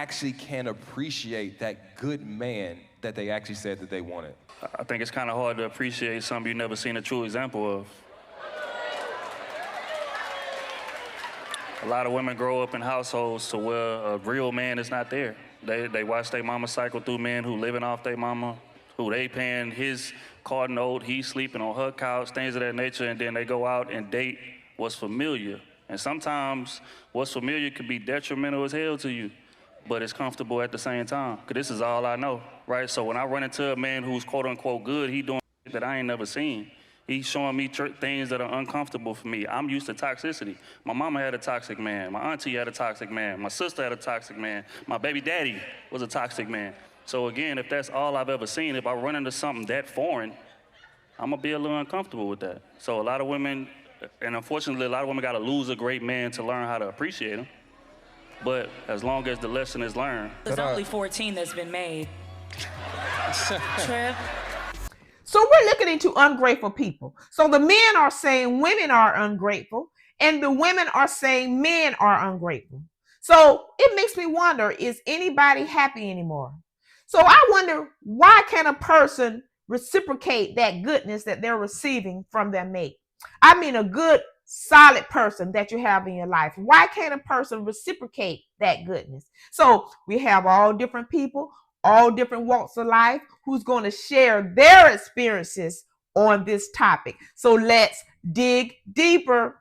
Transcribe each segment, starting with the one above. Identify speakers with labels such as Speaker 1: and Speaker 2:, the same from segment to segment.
Speaker 1: actually can't appreciate that good man that they actually said that they wanted?
Speaker 2: I think it's kind of hard to appreciate something you've never seen a true example of. A lot of women grow up in households to where a real man is not there. They watch their mama cycle through men who living off their mama, who they paying his car note, he's sleeping on her couch, things of that nature, and then they go out and date what's familiar. And sometimes what's familiar could be detrimental as hell to you, but it's comfortable at the same time, because this is all I know, right? So when I run into a man who's quote unquote good, he doing that I ain't never seen. He's showing me things that are uncomfortable for me. I'm used to toxicity. My mama had a toxic man. My auntie had a toxic man. My sister had a toxic man. My baby daddy was a toxic man. So again, if that's all I've ever seen, if I run into something that foreign, I'm gonna be a little uncomfortable with that. So a lot of women, and unfortunately, a lot of women gotta lose a great man to learn how to appreciate him. But as long as the lesson is learned.
Speaker 3: There's only 14 that's been made. Trev?
Speaker 4: So we're looking into ungrateful people. So the men are saying women are ungrateful, and the women are saying men are ungrateful. So it makes me wonder, is anybody happy anymore? So I wonder, why can't a person reciprocate that goodness that they're receiving from their mate? I mean, a good, solid person that you have in your life. Why can't a person reciprocate that goodness? So we have all different people, all different walks of life, who's going to share their experiences on this topic. So let's dig deeper.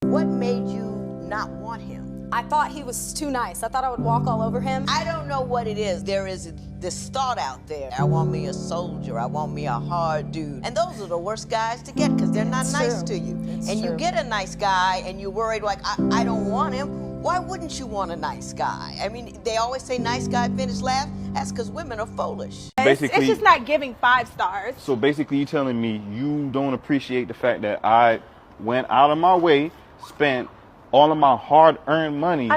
Speaker 5: What made you not want him?
Speaker 6: I thought he was too nice. I thought I would walk all over him.
Speaker 5: I don't know what it is. There is this thought out there. I want me a soldier. I want me a hard dude. And those are the worst guys to get, because they're not nice to you. And you get a nice guy and you're worried, like, I don't want him. Why wouldn't you want a nice guy? I mean, they always say nice guy finish last. That's because women are foolish.
Speaker 6: It's just not giving 5 stars.
Speaker 7: So basically, you're telling me you don't appreciate the fact that I went out of my way, spent all of my hard-earned money.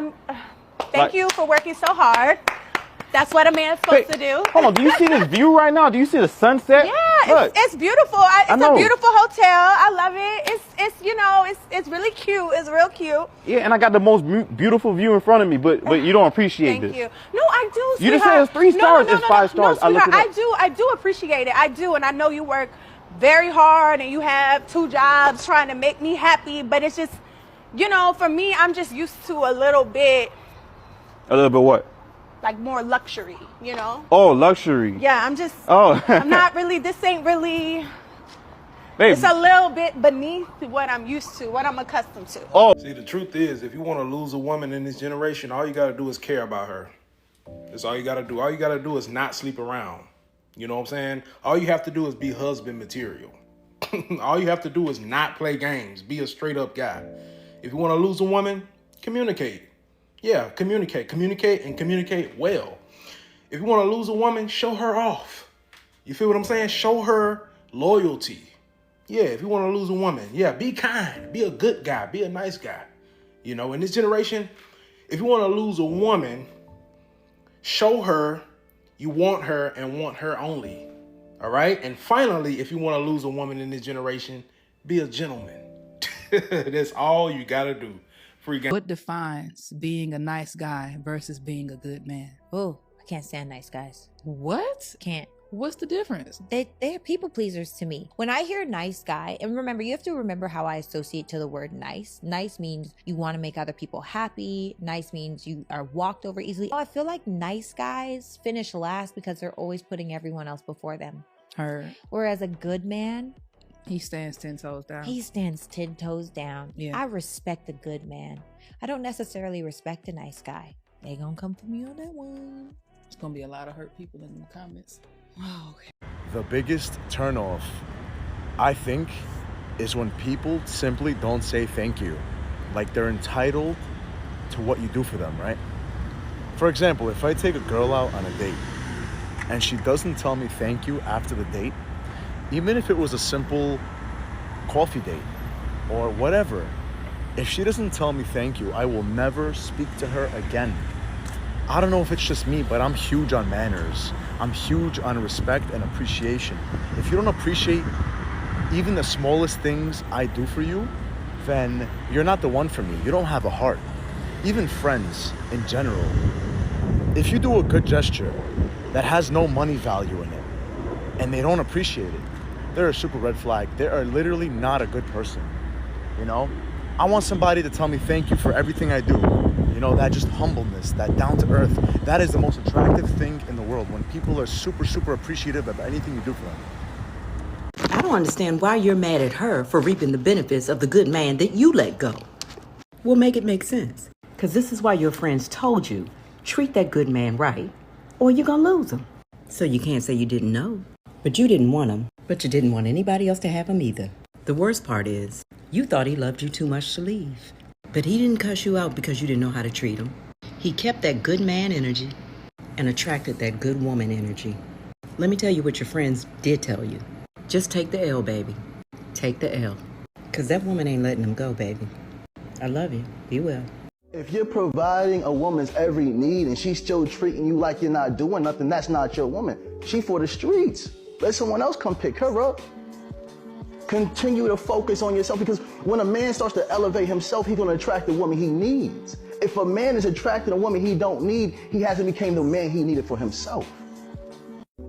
Speaker 6: Thank you for working so hard. That's what a man's supposed to do.
Speaker 7: Hold on, do you see this view right now? Do you see the sunset?
Speaker 6: Yeah, it's beautiful. It's a beautiful hotel. I love it. It's really cute. It's real cute.
Speaker 7: Yeah, and I got the most beautiful view in front of me, but you don't appreciate this.
Speaker 6: Thank you. No, I do, sweetheart.
Speaker 7: You just said it's 3 stars. It's 5 stars.
Speaker 6: No, sweetheart, I do appreciate it. I do, and I know you work very hard, and you have 2 jobs trying to make me happy, but it's just, for me, I'm just used to a little bit.
Speaker 7: A little bit what?
Speaker 6: Like more luxury,
Speaker 7: Oh, luxury.
Speaker 6: Yeah, I'm just.
Speaker 7: Oh.
Speaker 6: I'm not really. This ain't really.
Speaker 7: Babe.
Speaker 6: It's a little bit beneath what I'm used to, what I'm accustomed to.
Speaker 7: Oh.
Speaker 8: See, the truth is, if you want to lose a woman in this generation, all you got to do is care about her. That's all you got to do. All you got to do is not sleep around. You know what I'm saying? All you have to do is be husband material. All you have to do is not play games. Be a straight up guy. If you want to lose a woman, communicate. Yeah, communicate. Communicate and communicate well. If you want to lose a woman, show her off. You feel what I'm saying? Show her loyalty. Yeah, if you want to lose a woman, yeah, be kind. Be a good guy. Be a nice guy. In this generation, if you want to lose a woman, show her you want her and want her only. All right? And finally, if you want to lose a woman in this generation, be a gentleman. That's all you got to do.
Speaker 9: What defines being a nice guy versus being a good man?
Speaker 10: Oh, I can't stand nice guys.
Speaker 9: What?
Speaker 10: Can't.
Speaker 9: What's the difference?
Speaker 10: They're people pleasers to me. When I hear nice guy, and remember, you have to remember how I associate to the word nice. Nice means you want to make other people happy. Nice means you are walked over easily. I feel like nice guys finish last because they're always putting everyone else before them. Whereas a good man,
Speaker 9: he stands 10 toes down.
Speaker 10: He stands 10 toes down.
Speaker 9: Yeah.
Speaker 10: I respect a good man. I don't necessarily respect a nice guy. They gonna come for me on that one.
Speaker 9: There's gonna be a lot of hurt people in the comments. Oh, okay.
Speaker 11: The biggest turnoff, I think, is when people simply don't say thank you. Like they're entitled to what you do for them, right? For example, if I take a girl out on a date and she doesn't tell me thank you after the date, even if it was a simple coffee date or whatever, if she doesn't tell me thank you, I will never speak to her again. I don't know if it's just me, but I'm huge on manners. I'm huge on respect and appreciation. If you don't appreciate even the smallest things I do for you, then you're not the one for me. You don't have a heart. Even friends in general. If you do a good gesture that has no money value in it and they don't appreciate it, they're a super red flag. They are literally not a good person, you know? I want somebody to tell me thank you for everything I do. You know, that just humbleness, that down to earth, that is the most attractive thing in the world, when people are super, super appreciative of anything you do for them.
Speaker 12: I don't understand why you're mad at her for reaping the benefits of the good man that you let go. We'll make it make sense. Because this is why your friends told you, treat that good man right, or you're going to lose him. So you can't say you didn't know. But you didn't want him, but you didn't want anybody else to have him either. The worst part is, you thought he loved you too much to leave. But he didn't cuss you out because you didn't know how to treat him. He kept that good man energy and attracted that good woman energy. Let me tell you what your friends did tell you. Just take the L, baby. Take the L. Because that woman ain't letting him go, baby. I love you. Be well.
Speaker 13: If you're providing a woman's every need and she's still treating you like you're not doing nothing, that's not your woman. She for the streets. Let someone else come pick her up. Continue to focus on yourself, because when a man starts to elevate himself, he's going to attract the woman he needs. If a man is attracting a woman he don't need, he hasn't become the man he needed for himself.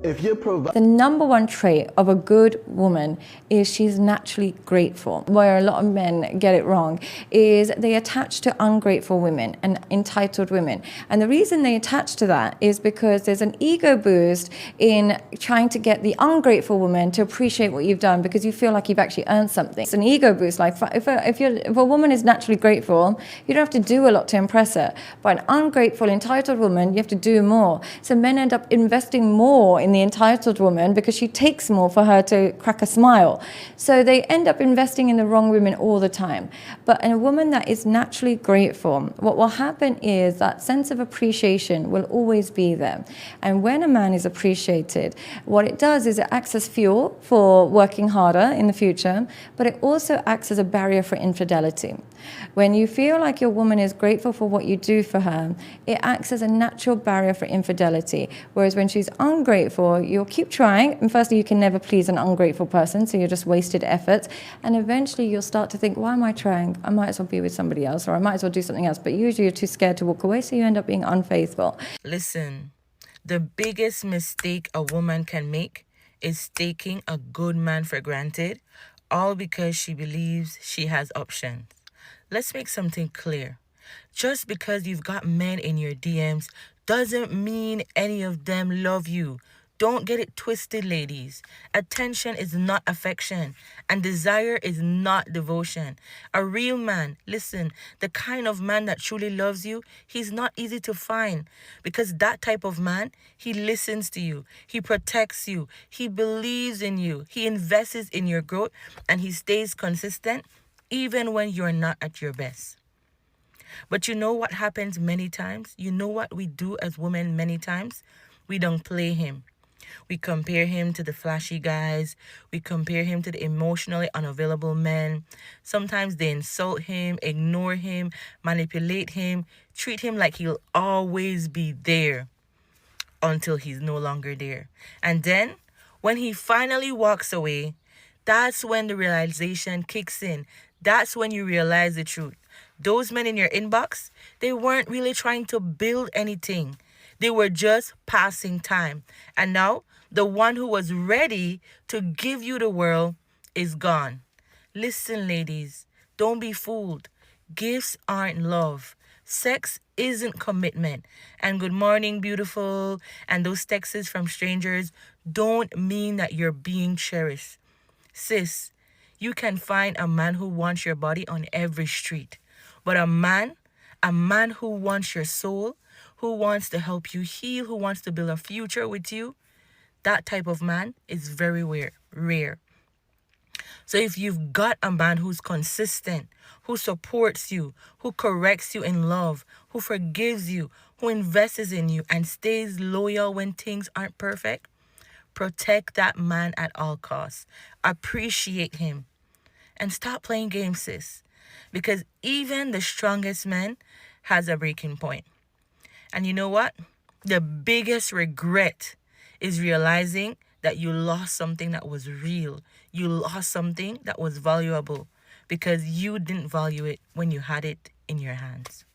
Speaker 13: If you're
Speaker 14: The number one trait of a good woman is she's naturally grateful. Where a lot of men get it wrong is they attach to ungrateful women and entitled women. And the reason they attach to that is because there's an ego boost in trying to get the ungrateful woman to appreciate what you've done, because you feel like you've actually earned something. It's an ego boost. Like if a woman is naturally grateful, you don't have to do a lot to impress her. But an ungrateful, entitled woman, you have to do more. So men end up investing more in the entitled woman because she takes more for her to crack a smile. So they end up investing in the wrong women all the time. But in a woman that is naturally grateful, what will happen is that sense of appreciation will always be there. And when a man is appreciated, what it does is it acts as fuel for working harder in the future, but it also acts as a barrier for infidelity. When you feel like your woman is grateful for what you do for her, it acts as a natural barrier for infidelity. Whereas when she's ungrateful, you'll keep trying. And firstly, you can never please an ungrateful person, so you're just wasted efforts. And eventually you'll start to think, why am I trying? I might as well be with somebody else, or I might as well do something else. But usually you're too scared to walk away, so you end up being unfaithful.
Speaker 15: Listen, the biggest mistake a woman can make is taking a good man for granted, all because she believes she has options. Let's make something clear. Just because you've got men in your DMs doesn't mean any of them love you. Don't get it twisted, ladies. Attention is not affection, and desire is not devotion. A real man, listen, the kind of man that truly loves you, he's not easy to find, because that type of man, he listens to you, he protects you, he believes in you, he invests in your growth, and he stays consistent even when you're not at your best. But you know what happens many times? You know what we do as women many times? We don't play him. We compare him to the flashy guys. We compare him to the emotionally unavailable men. Sometimes they insult him, ignore him, manipulate him, treat him like he'll always be there until he's no longer there. And then, when he finally walks away, that's when the realization kicks in. That's when you realize the truth. Those men in your inbox, they weren't really trying to build anything. They were just passing time. And now, the one who was ready to give you the world is gone. Listen, ladies, don't be fooled. Gifts aren't love. Sex isn't commitment. And good morning, beautiful, and those texts from strangers don't mean that you're being cherished. Sis, you can find a man who wants your body on every street. But a man who wants your soul, who wants to help you heal, who wants to build a future with you, that type of man is very rare. So if you've got a man who's consistent, who supports you, who corrects you in love, who forgives you, who invests in you and stays loyal when things aren't perfect, protect that man at all costs. Appreciate him. And stop playing games, sis. Because even the strongest man has a breaking point. And you know what? The biggest regret is realizing that you lost something that was real. You lost something that was valuable because you didn't value it when you had it in your hands.